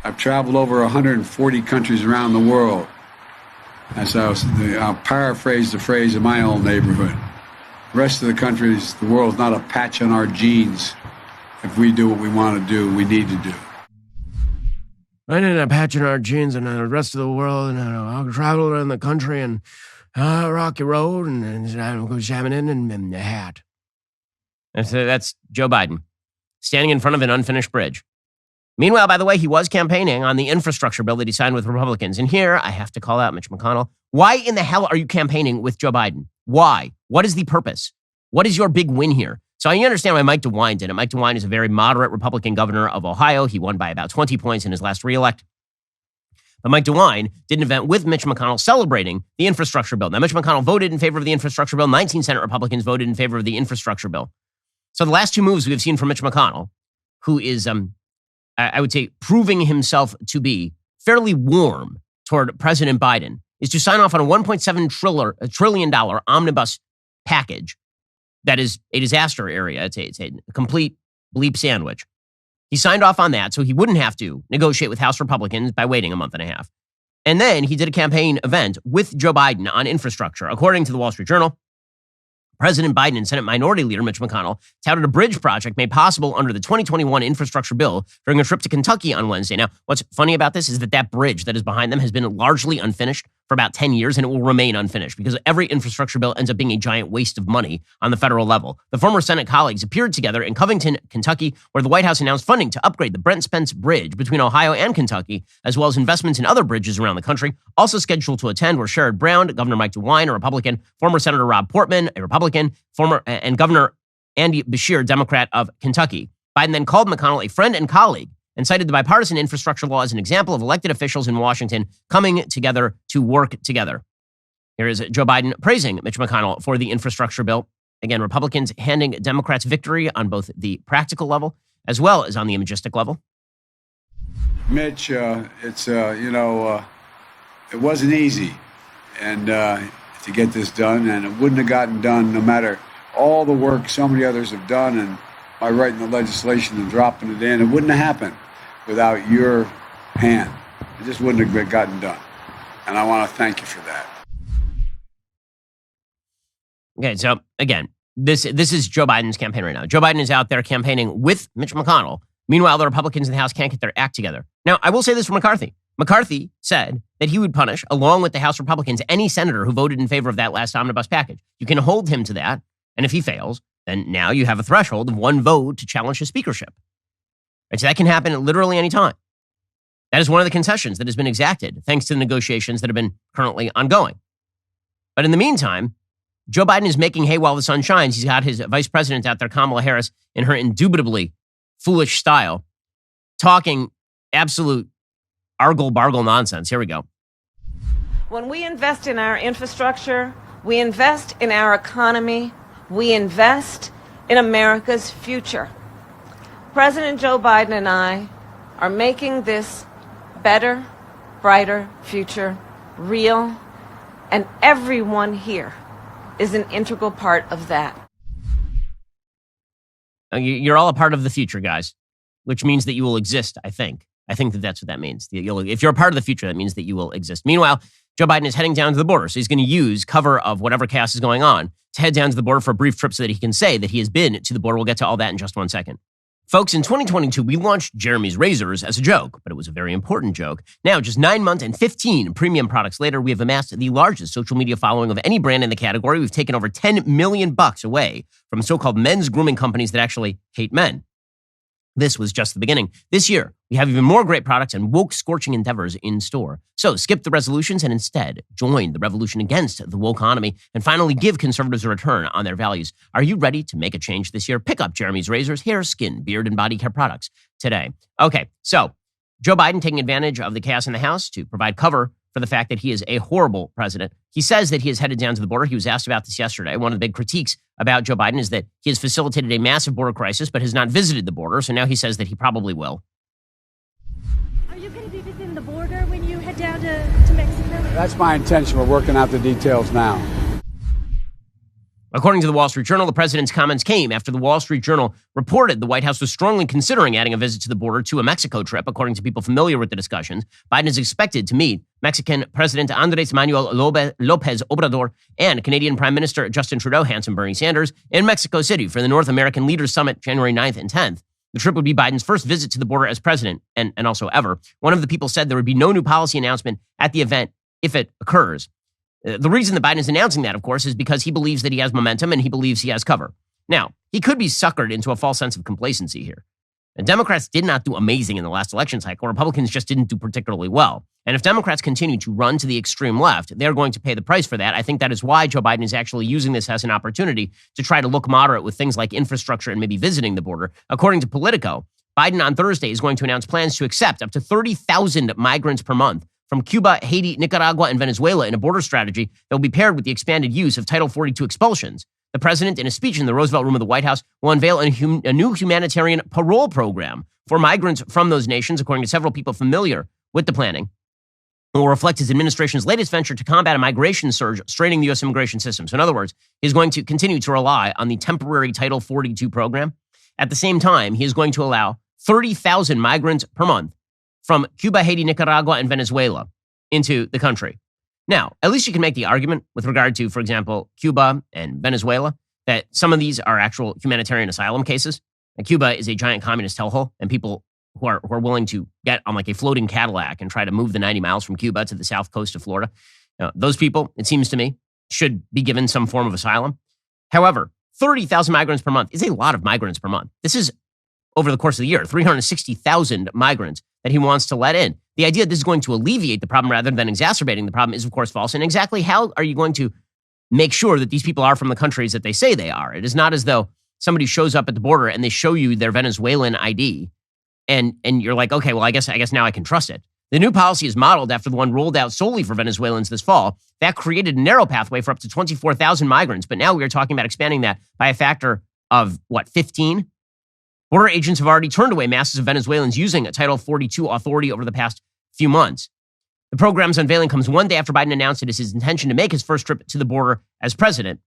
I've traveled over 140 countries around the world. I'll paraphrase the phrase in my own neighborhood. The rest of the countries, the world's not a patch on our genes. If we do what we want to do, we need to do. I need a patch in our genes and the rest of the world, and I'll travel around the country and rocky road and I'll go Chamonix and a hat. That's Joe Biden standing in front of an unfinished bridge. Meanwhile, by the way, he was campaigning on the infrastructure bill that he signed with Republicans. And here I have to call out Mitch McConnell. Why in the hell are you campaigning with Joe Biden? Why? What is the purpose? What is your big win here? So I understand why Mike DeWine did it. Mike DeWine is a very moderate Republican governor of Ohio. He won by about 20 points in his last reelect. But Mike DeWine did an event with Mitch McConnell celebrating the infrastructure bill. Now, Mitch McConnell voted in favor of the infrastructure bill. 19 Senate Republicans voted in favor of the infrastructure bill. So the last two moves we've seen from Mitch McConnell, who is, I would say, proving himself to be fairly warm toward President Biden, is to sign off on a $1.7 trillion omnibus package that is a disaster area. It's a complete bleep sandwich. He signed off on that so he wouldn't have to negotiate with House Republicans by waiting a month and a half. And then he did a campaign event with Joe Biden on infrastructure. According to the Wall Street Journal, President Biden and Senate Minority Leader Mitch McConnell touted a bridge project made possible under the 2021 infrastructure bill during a trip to Kentucky on Wednesday. Now, what's funny about this is that bridge that is behind them has been largely unfinished for about 10 years, and it will remain unfinished because every infrastructure bill ends up being a giant waste of money on the federal level. The former Senate colleagues appeared together in Covington, Kentucky, where the White House announced funding to upgrade the Brent Spence Bridge between Ohio and Kentucky, as well as investments in other bridges around the country. Also scheduled to attend were Sherrod Brown, Governor Mike DeWine, a Republican, former Senator Rob Portman, a Republican, and Governor Andy Beshear, Democrat of Kentucky. Biden then called McConnell a friend and colleague and cited the bipartisan infrastructure law as an example of elected officials in Washington coming together to work together. Here is Joe Biden praising Mitch McConnell for the infrastructure bill. Again, Republicans handing Democrats victory on both the practical level as well as on the imagistic level. Mitch, it wasn't easy. and to get this done. And it wouldn't have gotten done no matter all the work so many others have done, and by writing the legislation and dropping it in, it wouldn't have happened without your hand. It just wouldn't have gotten done. And I want to thank you for that. Okay, so again, this is Joe Biden's campaign right now. Joe Biden is out there campaigning with Mitch McConnell. Meanwhile, the Republicans in the House can't get their act together. Now, I will say this for McCarthy. McCarthy said that he would punish, along with the House Republicans, any senator who voted in favor of that last omnibus package. You can hold him to that, and if he fails, then now you have a threshold of one vote to challenge his speakership. Right, so that can happen at literally any time. That is one of the concessions that has been exacted, thanks to the negotiations that have been currently ongoing. But in the meantime, Joe Biden is making hay while the sun shines. He's got his vice president out there, Kamala Harris, in her indubitably foolish style, talking absolute argle-bargle nonsense. Here we go. When we invest in our infrastructure, we invest in our economy, we invest in America's future. President Joe Biden and I are making this better, brighter future real, and everyone here is an integral part of that. You're all a part of the future, guys, which means that you will exist, I think. I think that that's what that means. If you're a part of the future, that means that you will exist. Meanwhile, Joe Biden is heading down to the border, so he's going to use cover of whatever chaos is going on to head down to the border for a brief trip so that he can say that he has been to the border. We'll get to all that in just one second. Folks, in 2022, we launched Jeremy's Razors as a joke, but it was a very important joke. Now, just 9 months and 15 premium products later, we have amassed the largest social media following of any brand in the category. We've taken over $10 million away from so-called men's grooming companies that actually hate men. This was just the beginning. This year, we have even more great products and woke scorching endeavors in store. So skip the resolutions and instead join the revolution against the woke economy and finally give conservatives a return on their values. Are you ready to make a change this year? Pick up Jeremy's Razors, hair, skin, beard, and body care products today. Okay, so Joe Biden taking advantage of the chaos in the House to provide cover for the fact that he is a horrible president. He says that he is headed down to the border. He was asked about this yesterday. One of the big critiques about Joe Biden is that he has facilitated a massive border crisis, but has not visited the border. So now he says that he probably will. Are you going to be visiting the border when you head down to Mexico? That's my intention. We're working out the details now. According to the Wall Street Journal, the president's comments came after the Wall Street Journal reported the White House was strongly considering adding a visit to the border to a Mexico trip. According to people familiar with the discussions, Biden is expected to meet Mexican President Andrés Manuel López Obrador and Canadian Prime Minister Justin Trudeau, handsome Bernie Sanders, in Mexico City for the North American Leaders Summit January 9th and 10th. The trip would be Biden's first visit to the border as president and also ever. One of the people said there would be no new policy announcement at the event if it occurs. The reason that Biden is announcing that, of course, is because he believes that he has momentum and he believes he has cover. Now, he could be suckered into a false sense of complacency here. And Democrats did not do amazing in the last election cycle. Republicans just didn't do particularly well. And if Democrats continue to run to the extreme left, they're going to pay the price for that. I think that is why Joe Biden is actually using this as an opportunity to try to look moderate with things like infrastructure and maybe visiting the border. According to Politico, Biden on Thursday is going to announce plans to accept up to 30,000 migrants per month from Cuba, Haiti, Nicaragua, and Venezuela in a border strategy that will be paired with the expanded use of Title 42 expulsions. The president, in a speech in the Roosevelt Room of the White House, will unveil a new humanitarian parole program for migrants from those nations, according to several people familiar with the planning. It will reflect his administration's latest venture to combat a migration surge straining the U.S. immigration system. So in other words, he's going to continue to rely on the temporary Title 42 program. At the same time, he is going to allow 30,000 migrants per month from Cuba, Haiti, Nicaragua, and Venezuela into the country. Now, at least you can make the argument with regard to, for example, Cuba and Venezuela, that some of these are actual humanitarian asylum cases. And Cuba is a giant communist hellhole, and people who are willing to get on like a floating Cadillac and try to move the 90 miles from Cuba to the south coast of Florida, those people, it seems to me, should be given some form of asylum. However, 30,000 migrants per month is a lot of migrants per month. This is over the course of the year, 360,000 migrants that he wants to let in. The idea that this is going to alleviate the problem rather than exacerbating the problem is, of course, false. And exactly how are you going to make sure that these people are from the countries that they say they are? It is not as though somebody shows up at the border and they show you their Venezuelan ID and you're like, okay, well, I guess now I can trust it. The new policy is modeled after the one rolled out solely for Venezuelans this fall. That created a narrow pathway for up to 24,000 migrants. But now we are talking about expanding that by a factor of, 15? Border agents have already turned away masses of Venezuelans using a Title 42 authority over the past few months. The program's unveiling comes one day after Biden announced it is his intention to make his first trip to the border as president.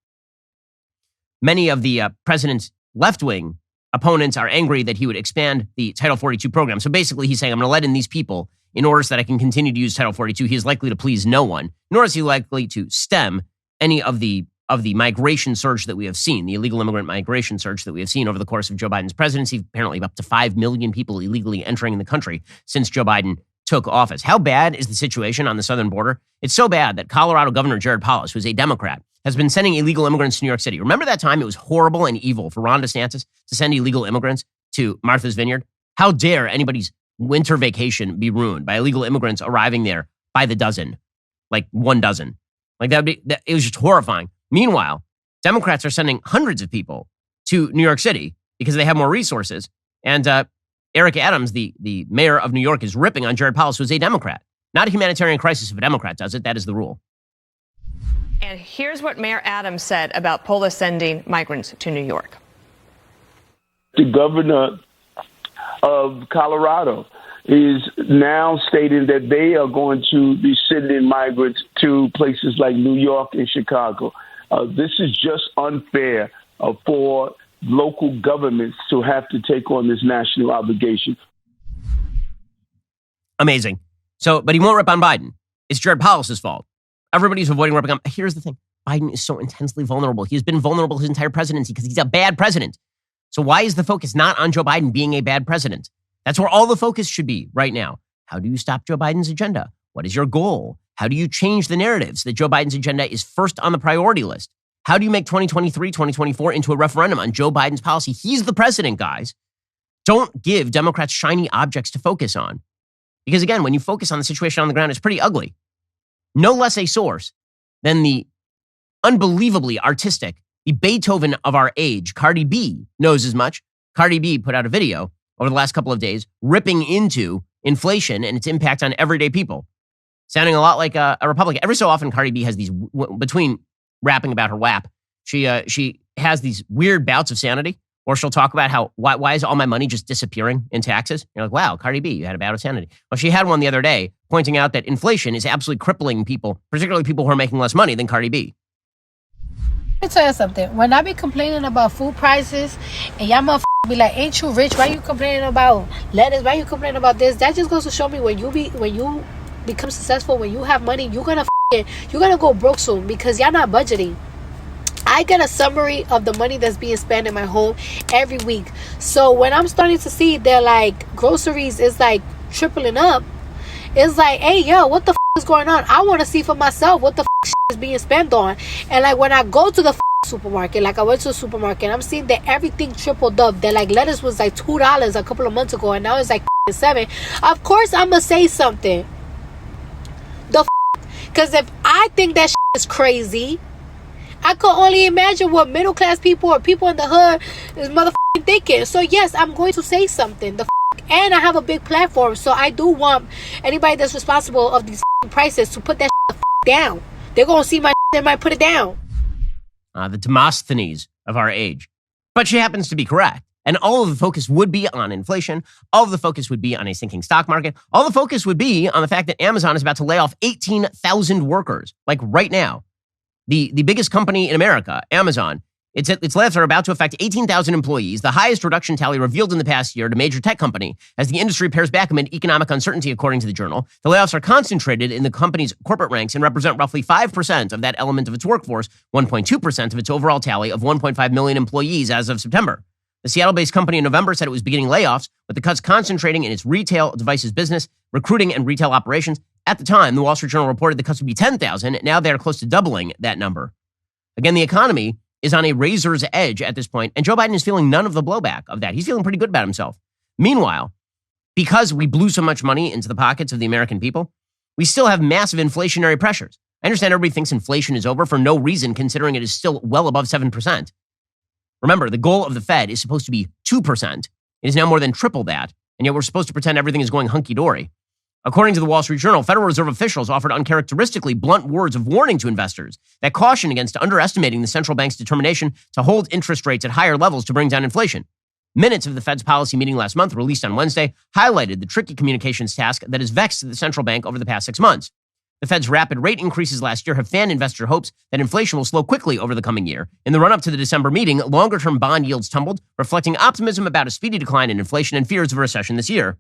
Many of the president's left-wing opponents are angry that he would expand the Title 42 program. So basically, he's saying, I'm going to let in these people in order so that I can continue to use Title 42. He is likely to please no one, nor is he likely to stem any of the migration surge that we have seen, the illegal immigrant migration surge that we have seen over the course of Joe Biden's presidency. Apparently up to 5 million people illegally entering the country since Joe Biden took office. How bad is the situation on the southern border? It's so bad that Colorado Governor Jared Polis, who's a Democrat, has been sending illegal immigrants to New York City. Remember that time it was horrible and evil for Ron DeSantis to send illegal immigrants to Martha's Vineyard? How dare anybody's winter vacation be ruined by illegal immigrants arriving there by the dozen, like 1 dozen. Like it was just horrifying. Meanwhile, Democrats are sending hundreds of people to New York City because they have more resources. And Eric Adams, the mayor of New York, is ripping on Jared Polis, who is a Democrat. Not a humanitarian crisis if a Democrat does it. That is the rule. And here's what Mayor Adams said about Polis sending migrants to New York. The governor of Colorado is now stating that they are going to be sending migrants to places like New York and Chicago. This is just unfair for local governments to have to take on this national obligation. Amazing. So, but he won't rip on Biden. It's Jared Polis's fault. Everybody's avoiding ripping on. Here's the thing. Biden is so intensely vulnerable. He has been vulnerable his entire presidency because he's a bad president. So why is the focus not on Joe Biden being a bad president? That's where all the focus should be right now. How do you stop Joe Biden's agenda? What is your goal? How do you change the narrative so that Joe Biden's agenda is first on the priority list? How do you make 2023, 2024 into a referendum on Joe Biden's policy? He's the president, guys. Don't give Democrats shiny objects to focus on. Because again, when you focus on the situation on the ground, it's pretty ugly. No less a source than the unbelievably artistic, the Beethoven of our age, Cardi B, knows as much. Cardi B put out a video over the last couple of days ripping into inflation and its impact on everyday people, sounding a lot like a Republican. Every so often, Cardi B has these, between rapping about her WAP, she has these weird bouts of sanity, or she'll talk about how, why is all my money just disappearing in taxes? You're like, wow, Cardi B, you had a bout of sanity. Well, she had one the other day pointing out that inflation is absolutely crippling people, particularly people who are making less money than Cardi B. Let me tell you something. When I be complaining about food prices and y'all motherfuckers be like, ain't you rich? Why you complaining about lettuce? Why you complaining about this? That just goes to show me when you become successful, when you have money, you're gonna go broke soon because y'all not budgeting. I get a summary of the money that's being spent in my home every week. So when I'm starting to see that like groceries is like tripling up, it's like, hey, yo, what the is going on? I want to see for myself what the is being spent on. And like when I go to the supermarket, like I went to the supermarket, I'm seeing that everything tripled up. That like lettuce was like $2 a couple of months ago, and now it's like $7. Of course, I'm gonna say something. Because if I think that is crazy, I can only imagine what middle class people or people in the hood is motherfucking thinking. So yes, I'm going to say something. And I have a big platform, so I do want anybody that's responsible of these prices to put that down. They're gonna see my they might put it down. The Demosthenes of our age. But she happens to be correct. And all of the focus would be on inflation. All of the focus would be on a sinking stock market. All the focus would be on the fact that Amazon is about to lay off 18,000 workers, like right now. The biggest company in America, Amazon, its layoffs are about to affect 18,000 employees, the highest reduction tally revealed in the past year to a major tech company, as the industry pares back amid economic uncertainty, according to the Journal. The layoffs are concentrated in the company's corporate ranks and represent roughly 5% of that element of its workforce, 1.2% of its overall tally of 1.5 million employees as of September. The Seattle-based company in November said it was beginning layoffs, with the cuts concentrating in its retail devices business, recruiting, and retail operations. At the time, the Wall Street Journal reported the cuts would be 10,000. Now they're close to doubling that number. Again, the economy is on a razor's edge at this point, and Joe Biden is feeling none of the blowback of that. He's feeling pretty good about himself. Meanwhile, because we blew so much money into the pockets of the American people, we still have massive inflationary pressures. I understand everybody thinks inflation is over for no reason, considering it is still well above 7%. Remember, the goal of the Fed is supposed to be 2%. It is now more than triple that, and yet we're supposed to pretend everything is going hunky-dory. According to the Wall Street Journal, Federal Reserve officials offered uncharacteristically blunt words of warning to investors that caution against underestimating the central bank's determination to hold interest rates at higher levels to bring down inflation. Minutes of the Fed's policy meeting last month, released on Wednesday, highlighted the tricky communications task that has vexed the central bank over the past 6 months. The Fed's rapid rate increases last year have fanned investor hopes that inflation will slow quickly over the coming year. In the run-up to the December meeting, longer-term bond yields tumbled, reflecting optimism about a speedy decline in inflation and fears of a recession this year.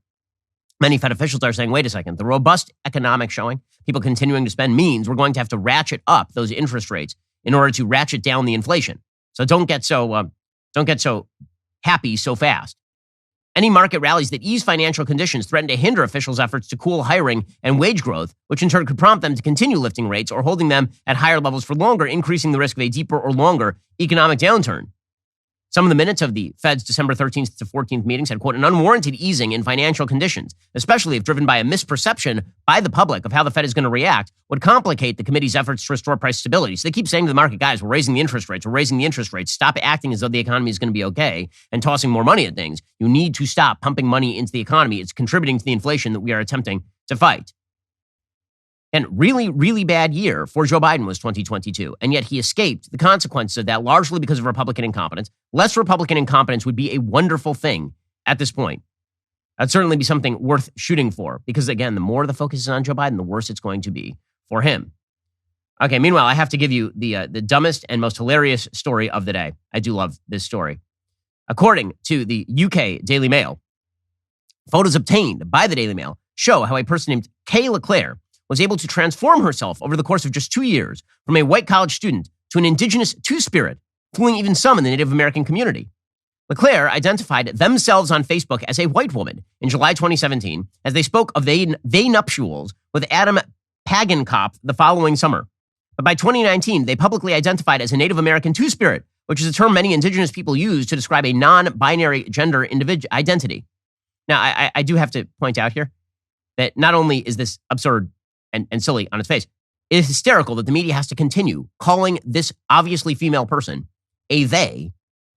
Many Fed officials are saying, wait a second, the robust economic showing, people continuing to spend, means we're going to have to ratchet up those interest rates in order to ratchet down the inflation. So don't get so happy so fast. Any market rallies that ease financial conditions threaten to hinder officials' efforts to cool hiring and wage growth, which in turn could prompt them to continue lifting rates or holding them at higher levels for longer, increasing the risk of a deeper or longer economic downturn. Some of the minutes of the Fed's December 13th to 14th meetings had, quote, an unwarranted easing in financial conditions, especially if driven by a misperception by the public of how the Fed is going to react, would complicate the committee's efforts to restore price stability. So they keep saying to the market, guys, we're raising the interest rates. We're raising the interest rates. Stop acting as though the economy is going to be okay and tossing more money at things. You need to stop pumping money into the economy. It's contributing to the inflation that we are attempting to fight. And really, really bad year for Joe Biden was 2022. And yet he escaped the consequences of that largely because of Republican incompetence. Less Republican incompetence would be a wonderful thing at this point. That'd certainly be something worth shooting for because, again, the more the focus is on Joe Biden, the worse it's going to be for him. Okay, meanwhile, I have to give you the dumbest and most hilarious story of the day. I do love this story. According to the UK Daily Mail, photos obtained by the Daily Mail show how a person named Kay LeClaire was able to transform herself over the course of just 2 years from a white college student to an indigenous two-spirit, fooling even some in the Native American community. LeClaire identified themselves on Facebook as a white woman in July 2017 as they spoke of they nuptials with Adam Pagenkopf the following summer. But by 2019, they publicly identified as a Native American two-spirit, which is a term many indigenous people use to describe a non-binary gender identity. Now, I do have to point out here that not only is this absurd and silly on its face, it is hysterical that the media has to continue calling this obviously female person a they,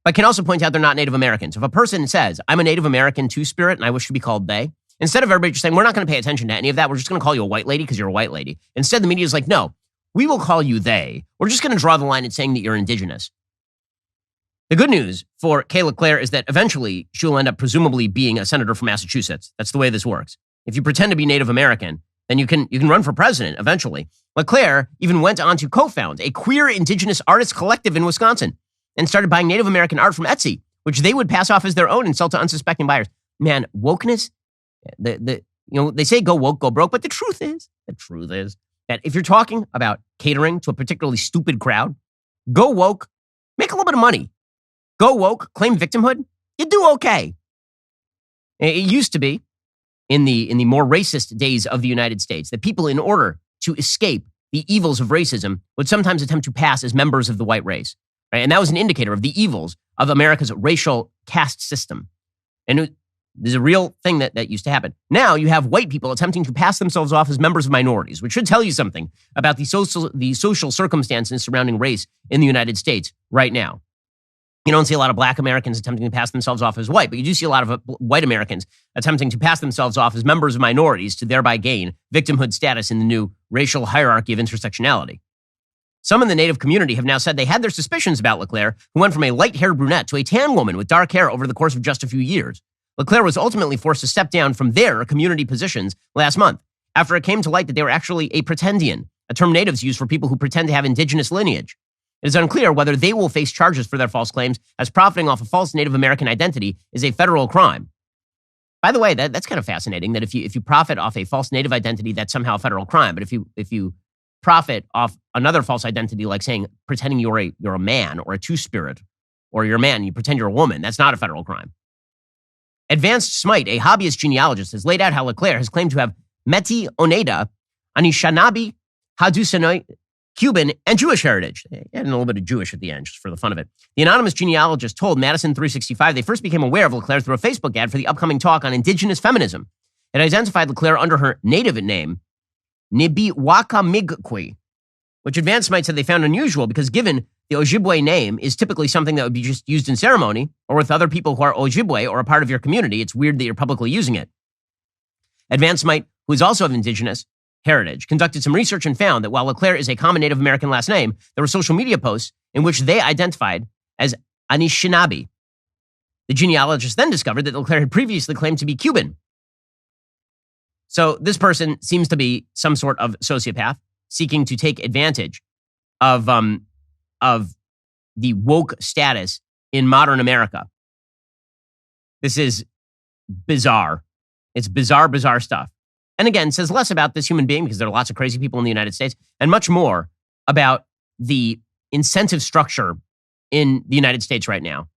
but can also point out they're not Native Americans. If a person says, I'm a Native American two-spirit and I wish to be called they, instead of everybody just saying, we're not going to pay attention to any of that, we're just going to call you a white lady because you're a white lady. Instead, the media is like, no, we will call you they. We're just going to draw the line at saying that you're indigenous. The good news for Kay LeClaire is that eventually she'll end up presumably being a senator from Massachusetts. That's the way this works. If you pretend to be Native American, then you can run for president eventually. LeClaire even went on to co-found a queer indigenous artist collective in Wisconsin and started buying Native American art from Etsy, which they would pass off as their own and sell to unsuspecting buyers. Man, wokeness, they say go woke, go broke, but the truth is that if you're talking about catering to a particularly stupid crowd, go woke, make a little bit of money. Go woke, claim victimhood, you do okay. It used to be in the more racist days of the United States that people, in order to escape the evils of racism, would sometimes attempt to pass as members of the white race. Right? And that was an indicator of the evils of America's racial caste system. And there's a real thing that used to happen. Now you have white people attempting to pass themselves off as members of minorities, which should tell you something about the social circumstances surrounding race in the United States right now. You don't see a lot of black Americans attempting to pass themselves off as white, but you do see a lot of white Americans attempting to pass themselves off as members of minorities to thereby gain victimhood status in the new racial hierarchy of intersectionality. Some in the Native community have now said they had their suspicions about LeClaire, who went from a light-haired brunette to a tan woman with dark hair over the course of just a few years. LeClaire was ultimately forced to step down from their community positions last month after it came to light that they were actually a pretendian, a term natives use for people who pretend to have indigenous lineage. It is unclear whether they will face charges for their false claims, as profiting off a false Native American identity is a federal crime. By the way, that's kind of fascinating that if you profit off a false Native identity, that's somehow a federal crime. But if you profit off another false identity, like saying pretending you're a man or a two-spirit, or you're a man and you pretend you're a woman, that's not a federal crime. Advanced Smite, a hobbyist genealogist, has laid out how LeClaire has claimed to have Métis, Oneida, Anishinaabe, Haudenosaunee, Cuban, and Jewish heritage. And a little bit of Jewish at the end, just for the fun of it. The anonymous genealogist told Madison 365 they first became aware of LeClaire through a Facebook ad for the upcoming talk on indigenous feminism. It identified LeClaire under her native name, Nibiwakamigkwe, which Advanced Smite said they found unusual because given the Ojibwe name is typically something that would be just used in ceremony or with other people who are Ojibwe or a part of your community, it's weird that you're publicly using it. Advanced Smite, who is also of indigenous heritage, conducted some research and found that while LeClaire is a common Native American last name, there were social media posts in which they identified as Anishinaabe. The genealogist then discovered that Leclerc had previously claimed to be Cuban. So this person seems to be some sort of sociopath seeking to take advantage of the woke status in modern America. This is bizarre. It's bizarre, bizarre stuff. And again, says less about this human being because there are lots of crazy people in the United States and much more about the incentive structure in the United States right now.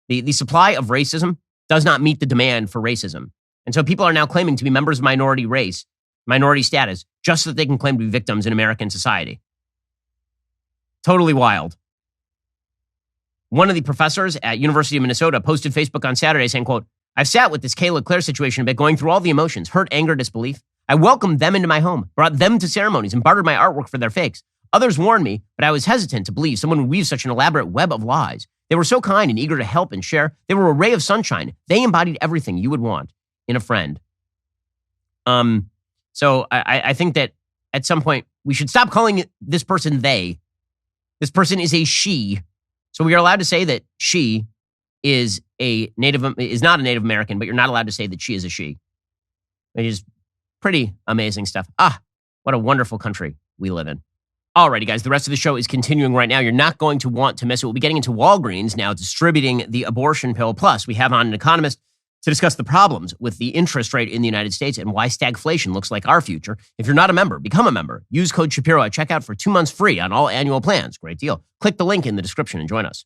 The supply of racism does not meet the demand for racism. And so people are now claiming to be members of minority race, minority status, just so that they can claim to be victims in American society. Totally wild. One of the professors at University of Minnesota posted Facebook on Saturday saying, quote, "I've sat with this Kay Leclerc situation a bit, going through all the emotions, hurt, anger, disbelief. I welcomed them into my home, brought them to ceremonies, and bartered my artwork for their fakes. Others warned me, but I was hesitant to believe someone would weave such an elaborate web of lies. They were so kind and eager to help and share. They were a ray of sunshine. They embodied everything you would want in a friend." So I think that at some point we should stop calling this person they. This person is a she. So we are allowed to say that she is not a Native American, but you're not allowed to say that she is a she. Which is pretty amazing stuff. What a wonderful country we live in. Alrighty, guys, the rest of the show is continuing right now. You're not going to want to miss it. We'll be getting into Walgreens now distributing the abortion pill. Plus, we have on an economist to discuss the problems with the interest rate in the United States and why stagflation looks like our future. If you're not a member, become a member. Use code Shapiro at checkout for 2 months free on all annual plans. Great deal. Click the link in the description and join us.